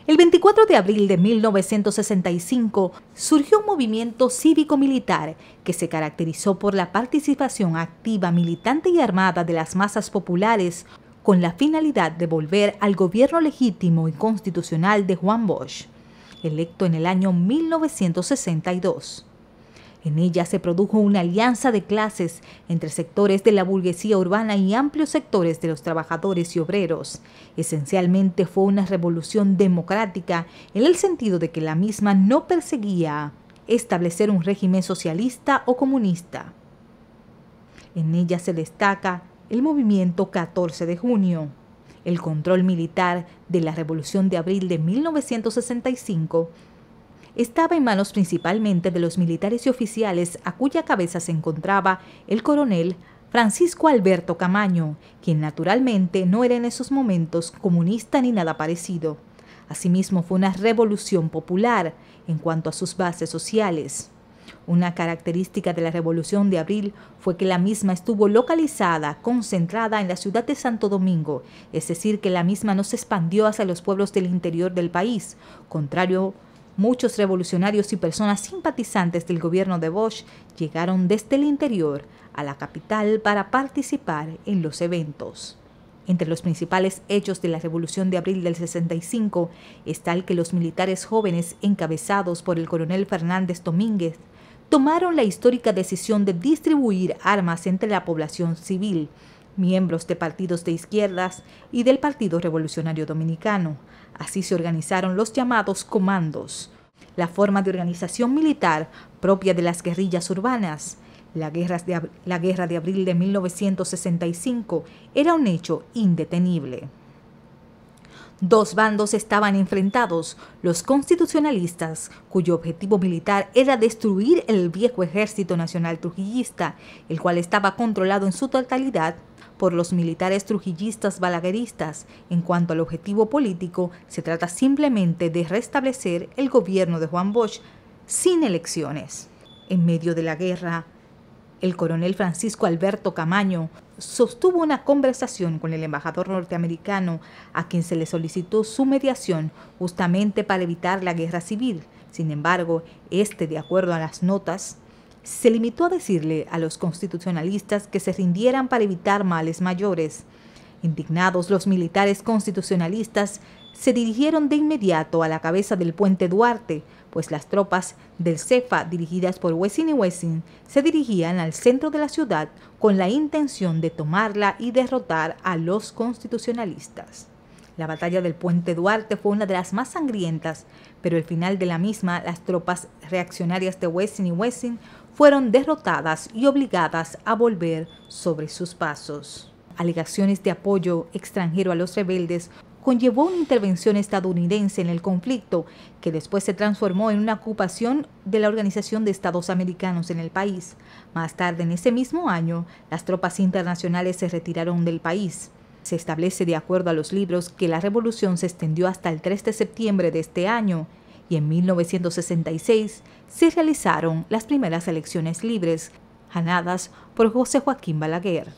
El 24 de abril de 1965 surgió un movimiento cívico-militar que se caracterizó por la participación activa, militante y armada de las masas populares con la finalidad de volver al gobierno legítimo y constitucional de Juan Bosch, electo en el año 1962. En ella se produjo una alianza de clases entre sectores de la burguesía urbana y amplios sectores de los trabajadores y obreros. Esencialmente fue una revolución democrática en el sentido de que la misma no perseguía establecer un régimen socialista o comunista. En ella se destaca el movimiento 14 de junio, el control militar de la Revolución de Abril de 1965, estaba en manos principalmente de los militares y oficiales a cuya cabeza se encontraba el coronel Francisco Alberto Camaño, quien naturalmente no era en esos momentos comunista ni nada parecido. Asimismo, fue una revolución popular en cuanto a sus bases sociales. Una característica de la Revolución de Abril fue que la misma estuvo localizada, concentrada en la ciudad de Santo Domingo, es decir, que la misma no se expandió hacia los pueblos del interior del país, contrario muchos revolucionarios y personas simpatizantes del gobierno de Bosch llegaron desde el interior a la capital para participar en los eventos. Entre los principales hechos de la Revolución de Abril del 65 está el que los militares jóvenes, encabezados por el coronel Fernández Domínguez, tomaron la histórica decisión de distribuir armas entre la población civil, miembros de partidos de izquierdas y del Partido Revolucionario Dominicano. Así se organizaron los llamados comandos, la forma de organización militar propia de las guerrillas urbanas. La guerra de abril de 1965 era un hecho indetenible. Dos bandos estaban enfrentados: los constitucionalistas, cuyo objetivo militar era destruir el viejo Ejército Nacional Trujillista, el cual estaba controlado en su totalidad por los militares trujillistas balagueristas. En cuanto al objetivo político, se trata simplemente de restablecer el gobierno de Juan Bosch sin elecciones. En medio de la guerra, el coronel Francisco Alberto Camaño sostuvo una conversación con el embajador norteamericano, a quien se le solicitó su mediación justamente para evitar la guerra civil. Sin embargo, de acuerdo a las notas, se limitó a decirle a los constitucionalistas que se rindieran para evitar males mayores. Indignados, los militares constitucionalistas se dirigieron de inmediato a la cabeza del puente Duarte, pues las tropas del CEFA, dirigidas por Wessing y Wessing, se dirigían al centro de la ciudad con la intención de tomarla y derrotar a los constitucionalistas. La batalla del puente Duarte fue una de las más sangrientas, pero al final de la misma, las tropas reaccionarias de Wessing y Wessing fueron derrotadas y obligadas a volver sobre sus pasos. Alegaciones de apoyo extranjero a los rebeldes conllevó una intervención estadounidense en el conflicto, que después se transformó en una ocupación de la Organización de Estados Americanos en el país. Más tarde, en ese mismo año, las tropas internacionales se retiraron del país. Se establece, de acuerdo a los libros, que la revolución se extendió hasta el 3 de septiembre de este año, y en 1966 se realizaron las primeras elecciones libres, ganadas por José Joaquín Balaguer.